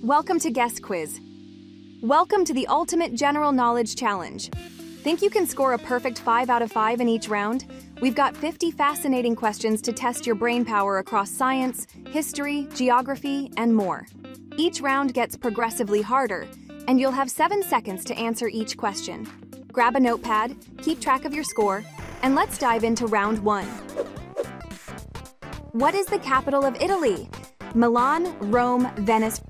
Welcome to Guess Quiz. Welcome to the Ultimate General Knowledge Challenge. Think you can score a perfect 5 out of 5 in each round? We've got 50 fascinating questions to test your brain power across science, history, geography, and more. Each round gets progressively harder, and you'll have 7 seconds to answer each question. Grab a notepad, keep track of your score, and let's dive into round 1. What is the capital of Italy? Milan, Rome, Venice.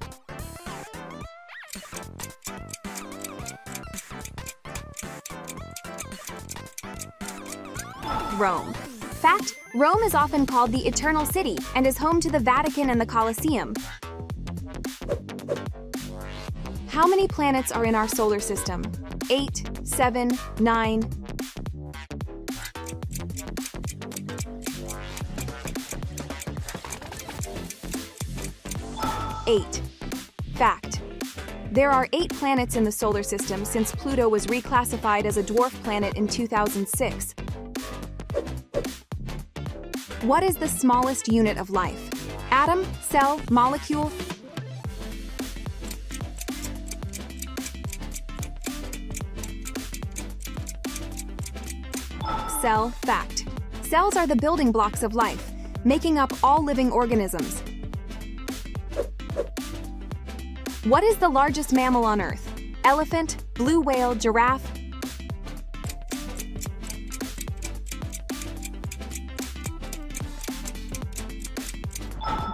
Rome. Fact: Rome is often called the Eternal City and is home to the Vatican and the Colosseum. How many planets are in our solar system? 8, 7, 9. 8. Fact: there are 8 planets in the solar system since Pluto was reclassified as a dwarf planet in 2006. What is the smallest unit of life? Atom, cell, molecule? Cell. Fact: cells are the building blocks of life, making up all living organisms. What is the largest mammal on Earth? Elephant, blue whale, giraffe?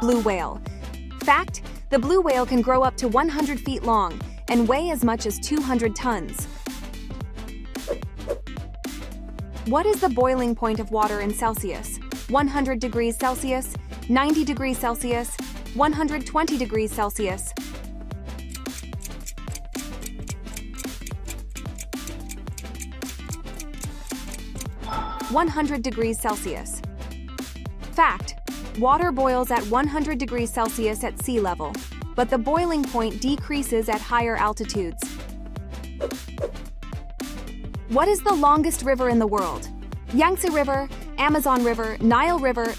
Blue whale. Fact: the blue whale can grow up to 100 feet long and weigh as much as 200 tons. What is the boiling point of water in Celsius? 100 degrees Celsius, 90 degrees Celsius, 120 degrees Celsius. 100 degrees Celsius. Fact: water boils at 100 degrees Celsius at sea level, but the boiling point decreases at higher altitudes. What is the longest river in the world? Yangtze River, Amazon River, Nile River?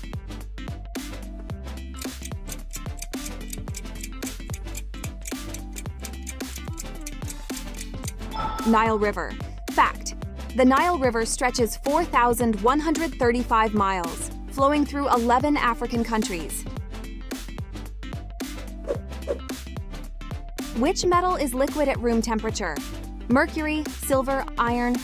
Nile River. Fact: the Nile River stretches 4,135 miles, flowing through 11 African countries. Which metal is liquid at room temperature? Mercury, silver, iron?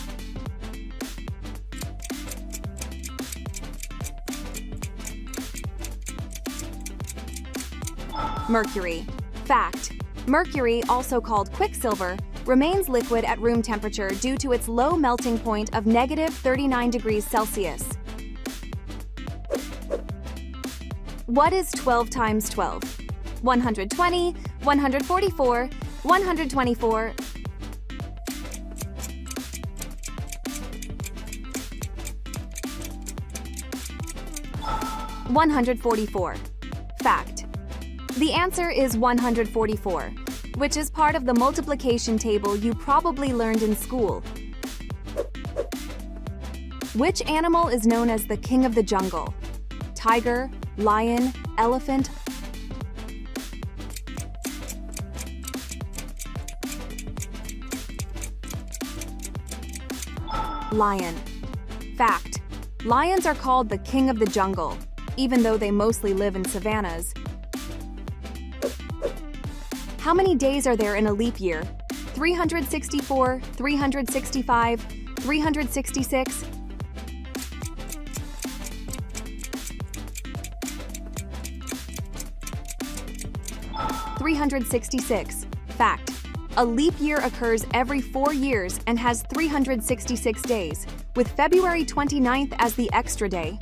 Mercury. Fact: mercury, also called quicksilver, remains liquid at room temperature due to its low melting point of -39 degrees Celsius. What is 12 times 12? 120, 144, 124. 144. Fact: the answer is 144, which is part of the multiplication table you probably learned in school. Which animal is known as the king of the jungle? Tiger, lion, elephant? Lion. Fact: lions are called the king of the jungle, even though they mostly live in savannas. How many days are there in a leap year? 364, 365, 366? 366. Fact: a leap year occurs every 4 years and has 366 days, with February 29th as the extra day.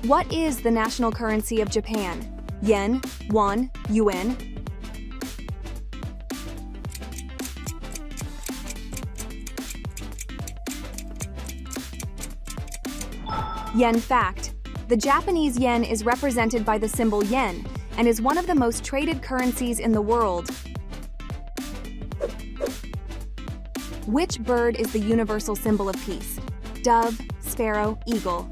What is the national currency of Japan? Yen, won, yuan? Yen. Fact: the Japanese yen is represented by the symbol yen and is one of the most traded currencies in the world. Which bird is the universal symbol of peace? Dove, sparrow, eagle?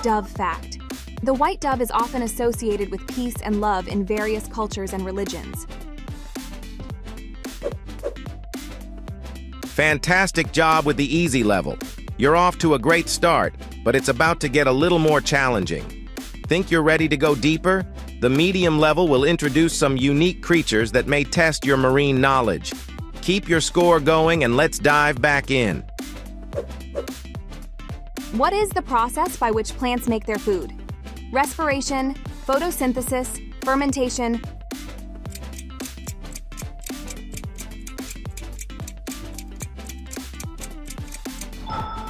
Dove fact. The white dove is often associated with peace and love in various cultures and religions. Fantastic job with the easy level. You're off to a great start, but it's about to get a little more challenging. Think you're ready to go deeper? The medium level will introduce some unique creatures that may test your marine knowledge. Keep your score going and let's dive back in. What is the process by which plants make their food? Respiration, photosynthesis, fermentation.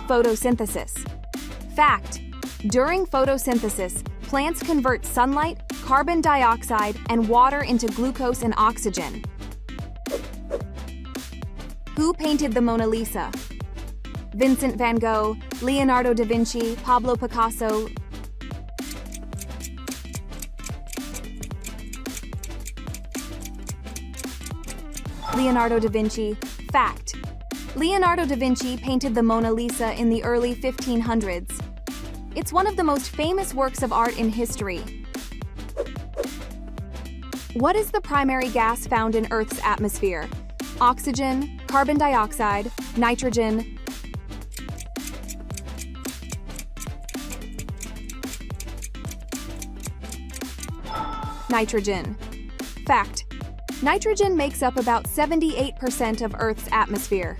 Photosynthesis. Fact. During photosynthesis, plants convert sunlight, carbon dioxide, and water into glucose and oxygen. Who painted the Mona Lisa? Vincent van Gogh, Leonardo da Vinci, Pablo Picasso. Leonardo da Vinci. Fact. Leonardo da Vinci painted the Mona Lisa in the early 1500s. It's one of the most famous works of art in history. What is the primary gas found in Earth's atmosphere? Oxygen, carbon dioxide, nitrogen. Nitrogen. Fact. Nitrogen makes up about 78% of Earth's atmosphere.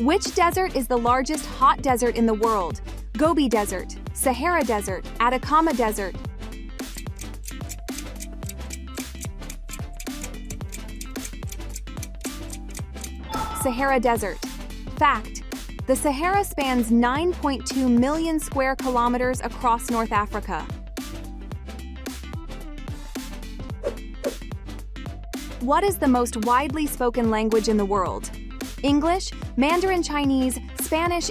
Which desert is the largest hot desert in the world? Gobi Desert, Sahara Desert, Atacama Desert. Sahara Desert. Fact. The Sahara spans 9.2 million square kilometers across North Africa. What is the most widely spoken language in the world? English, Mandarin Chinese, Spanish.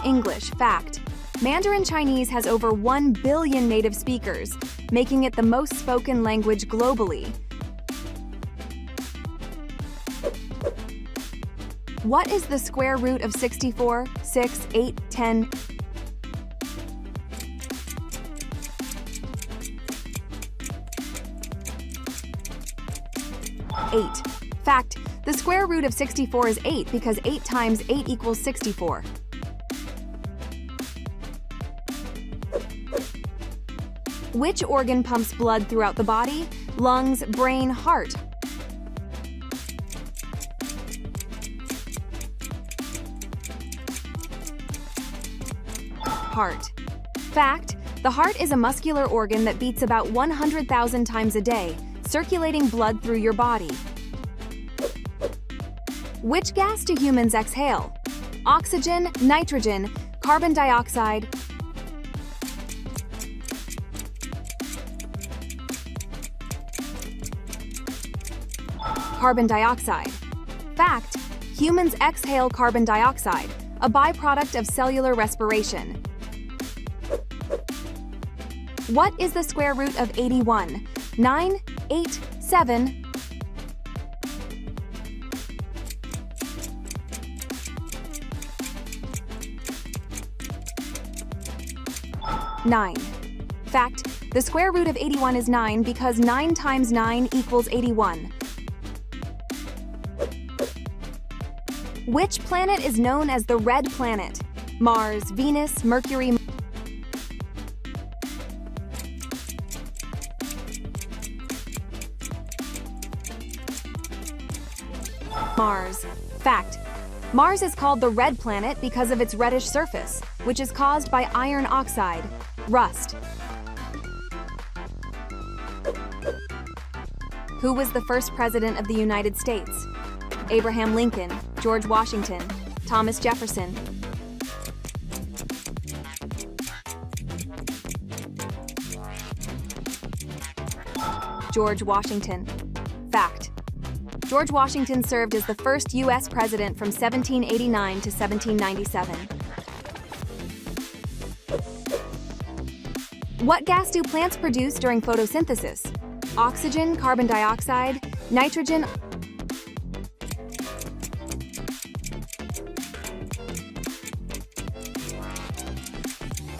English. Fact. Mandarin Chinese has over 1 billion native speakers, making it the most spoken language globally. What is the square root of 64, 6, 8, 10? 8. Fact. The square root of 64 is 8 because 8 times 8 equals 64. Which organ pumps blood throughout the body? Lungs, brain, heart. Heart. Fact. The heart is a muscular organ that beats about 100,000 times a day, circulating blood through your body. Which gas do humans exhale? Oxygen, nitrogen, carbon dioxide. Carbon dioxide. Fact. Humans exhale carbon dioxide, a byproduct of cellular respiration. What is the square root of 81? 9, 8, 7. 9. Fact. The square root of 81 is 9 because 9 times 9 equals 81. Which planet is known as the Red Planet? Mars, Venus, Mercury. Mars. Fact. Mars is called the Red Planet because of its reddish surface, which is caused by iron oxide, rust. Who was the first president of the United States? Abraham Lincoln, George Washington, Thomas Jefferson. George Washington. Fact. George Washington served as the first U.S. president from 1789 to 1797. What gas do plants produce during photosynthesis? Oxygen, carbon dioxide, nitrogen.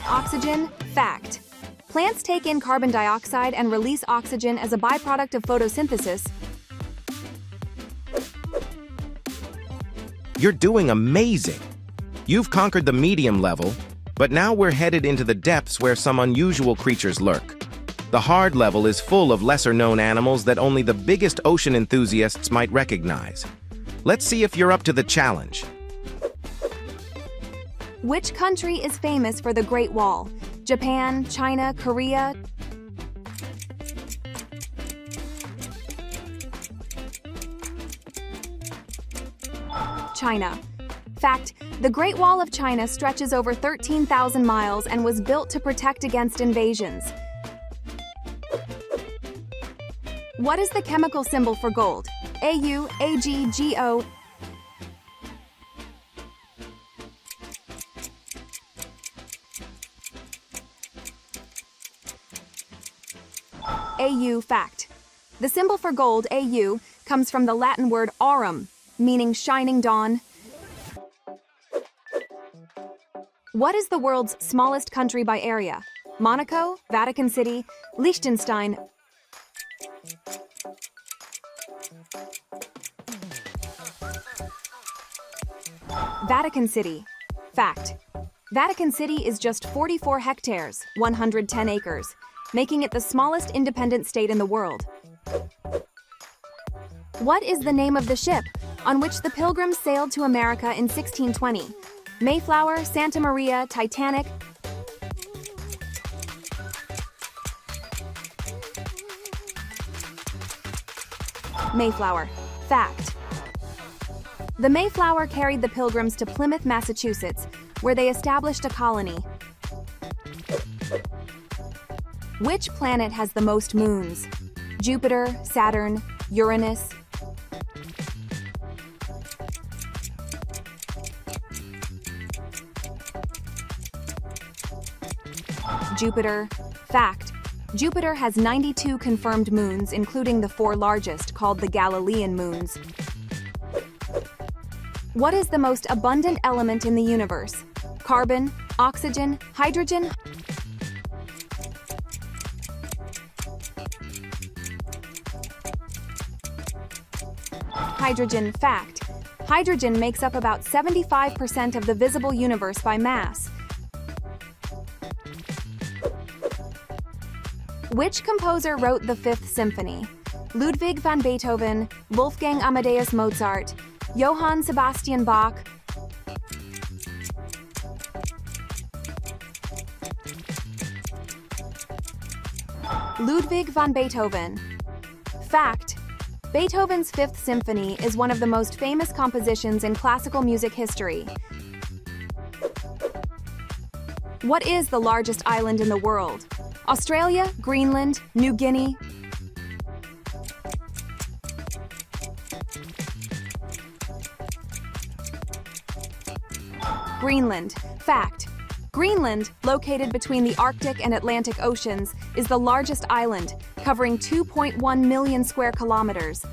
Oxygen. Fact. Plants take in carbon dioxide and release oxygen as a byproduct of photosynthesis. You're doing amazing! You've conquered the medium level, but now we're headed into the depths where some unusual creatures lurk. The hard level is full of lesser-known animals that only the biggest ocean enthusiasts might recognize. Let's see if you're up to the challenge. Which country is famous for the Great Wall? Japan, China, Korea? China. Fact, the Great Wall of China stretches over 13,000 miles and was built to protect against invasions. What is the chemical symbol for gold? Au, Ag, Go. Au. Fact. The symbol for gold, Au, comes from the Latin word aurum, meaning shining dawn. What is the world's smallest country by area? Monaco, Vatican City, Liechtenstein. Vatican City. Fact. Vatican City is just 44 hectares, 110 acres, making it the smallest independent state in the world. What is the name of the ship on which the Pilgrims sailed to America in 1620? Mayflower, Santa Maria, Titanic. Mayflower. Fact. The Mayflower carried the Pilgrims to Plymouth, Massachusetts, where they established a colony. Which planet has the most moons? Jupiter, Saturn, Uranus. Jupiter. Fact. Jupiter has 92 confirmed moons, including the 4 largest, called the Galilean moons. What is the most abundant element in the universe? Carbon, oxygen, hydrogen. Hydrogen. Fact. Hydrogen makes up about 75% of the visible universe by mass. Which composer wrote the Fifth Symphony? Ludwig van Beethoven, Wolfgang Amadeus Mozart, Johann Sebastian Bach. Ludwig van Beethoven. Fact. Beethoven's Fifth Symphony is one of the most famous compositions in classical music history. What is the largest island in the world? Australia, Greenland, New Guinea. Greenland. Fact. Greenland, located between the Arctic and Atlantic Oceans, is the largest island, covering 2.1 million square kilometers.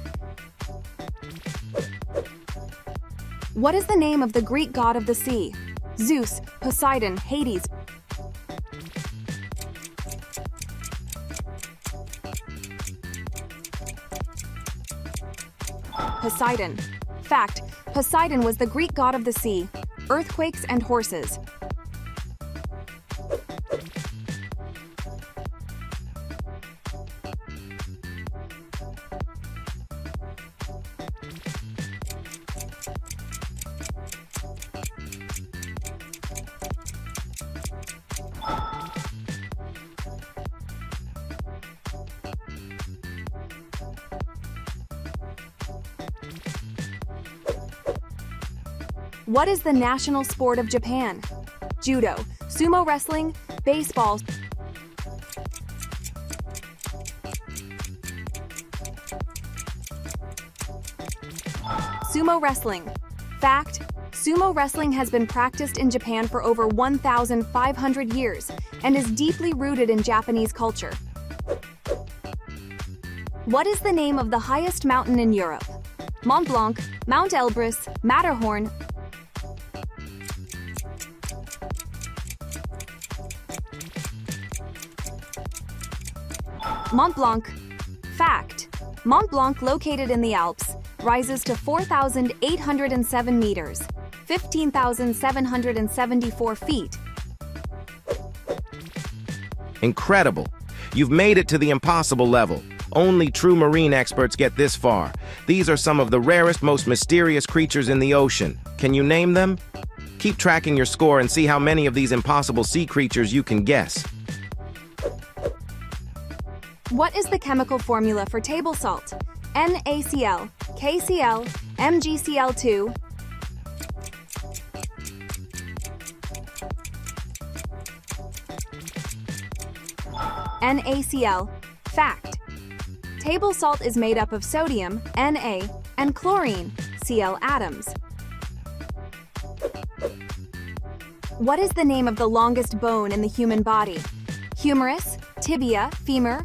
What is the name of the Greek god of the sea? Zeus, Poseidon, Hades. Poseidon. Fact. Poseidon was the Greek god of the sea, earthquakes, and horses. What is the national sport of Japan? Judo, sumo wrestling, baseball. Sumo wrestling. Fact. Sumo wrestling has been practiced in Japan for over 1,500 years and is deeply rooted in Japanese culture. What is the name of the highest mountain in Europe? Mont Blanc, Mount Elbrus, Matterhorn. Mont Blanc. Fact: Mont Blanc, located in the Alps, rises to 4,807 meters, 15,774 feet. Incredible! You've made it to the impossible level. Only true marine experts get this far. These are some of the rarest, most mysterious creatures in the ocean. Can you name them? Keep tracking your score and see how many of these impossible sea creatures you can guess. What is the chemical formula for table salt? NaCl, KCl, MgCl2. NaCl. Fact: table salt is made up of sodium, Na, and chlorine, Cl atoms. What is the name of the longest bone in the human body? Humerus, tibia, femur.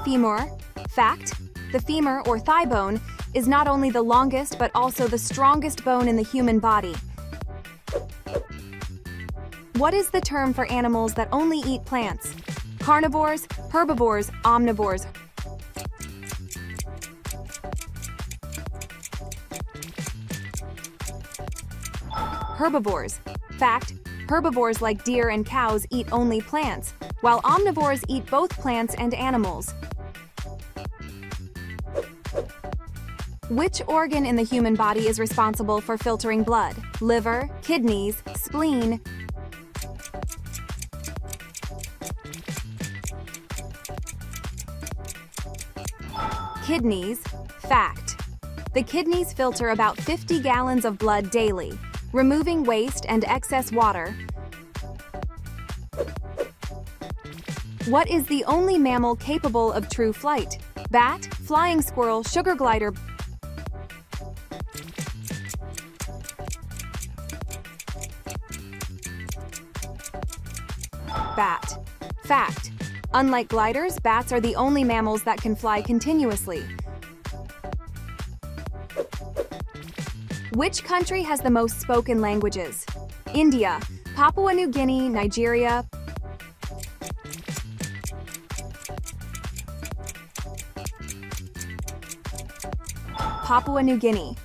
Femur. Fact: the femur or thigh bone is not only the longest but also the strongest bone in the human body. What is the term for animals that only eat plants? Carnivores, herbivores, omnivores. Herbivores. Fact: herbivores like deer and cows eat only plants, while omnivores eat both plants and animals. Which organ in the human body is responsible for filtering blood? Liver, kidneys, spleen. Kidneys. Fact: the kidneys filter about 50 gallons of blood daily, removing waste and excess water. What is the only mammal capable of true flight? Bat, flying squirrel, sugar glider. Bat. Fact: unlike gliders, bats are the only mammals that can fly continuously. Which country has the most spoken languages? India, Papua New Guinea, Nigeria. Papua New Guinea.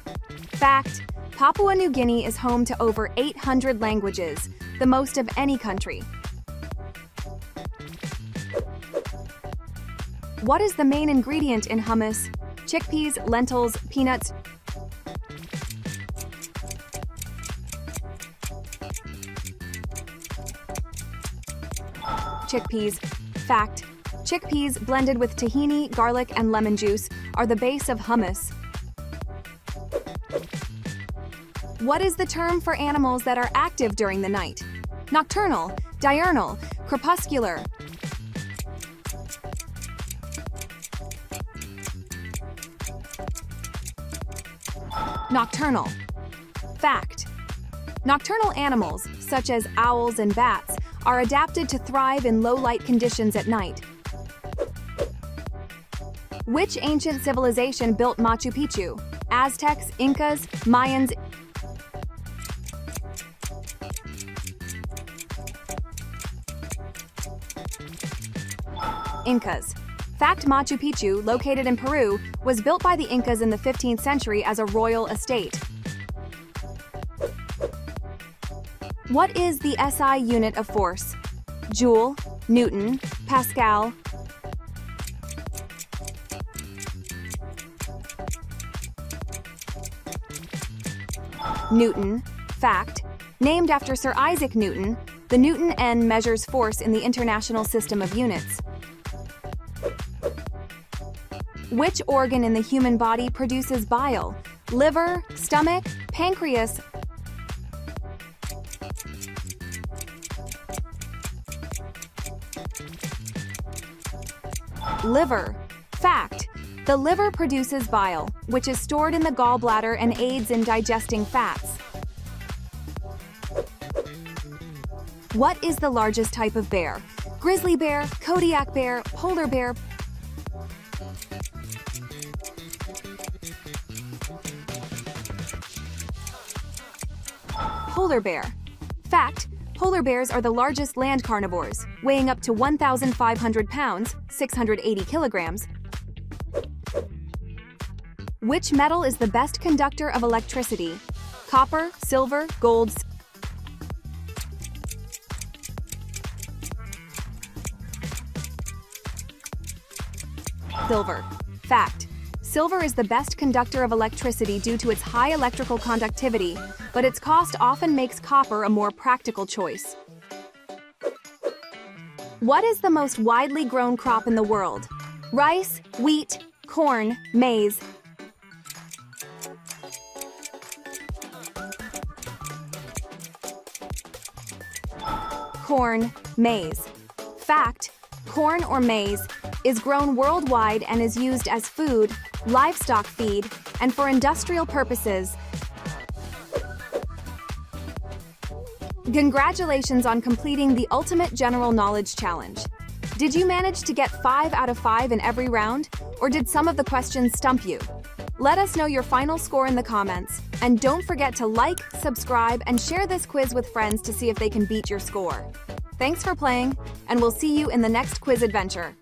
Fact: Papua New Guinea is home to over 800 languages, the most of any country. What is the main ingredient in hummus? Chickpeas, lentils, peanuts. Chickpeas. Fact: chickpeas blended with tahini, garlic, and lemon juice are the base of hummus. What is the term for animals that are active during the night? Nocturnal, diurnal, crepuscular. Nocturnal. Fact: nocturnal animals, such as owls and bats, are adapted to thrive in low-light conditions at night. Which ancient civilization built Machu Picchu? Aztecs, Incas, Mayans. Incas. Fact: Machu Picchu, located in Peru, was built by the Incas in the 15th century as a royal estate. What is the SI unit of force? Joule, Newton, Pascal. Newton. Fact: named after Sir Isaac Newton, the Newton N measures force in the International System of Units. Which organ in the human body produces bile? Liver, stomach, pancreas. Liver. Fact: The liver produces bile, which is stored in the gallbladder and aids in digesting fats. What is the largest type of bear? Grizzly bear, Kodiak bear, polar bear. Polar bear. Fact: polar bears are the largest land carnivores, weighing up to 1,500 pounds, 680 kilograms. Which metal is the best conductor of electricity? Copper, silver, gold. Silver. Fact: silver is the best conductor of electricity due to its high electrical conductivity, but its cost often makes copper a more practical choice. What is the most widely grown crop in the world? Rice, wheat, corn, maize. Corn, maize. Fact: corn or maize is grown worldwide and is used as food, livestock feed, and for industrial purposes. Congratulations on completing the Ultimate General Knowledge Challenge. Did you manage to get 5 out of 5 in every round, or did some of the questions stump you? Let us know your final score in the comments, and don't forget to like, subscribe, and share this quiz with friends to see if they can beat your score. Thanks for playing, and we'll see you in the next quiz adventure.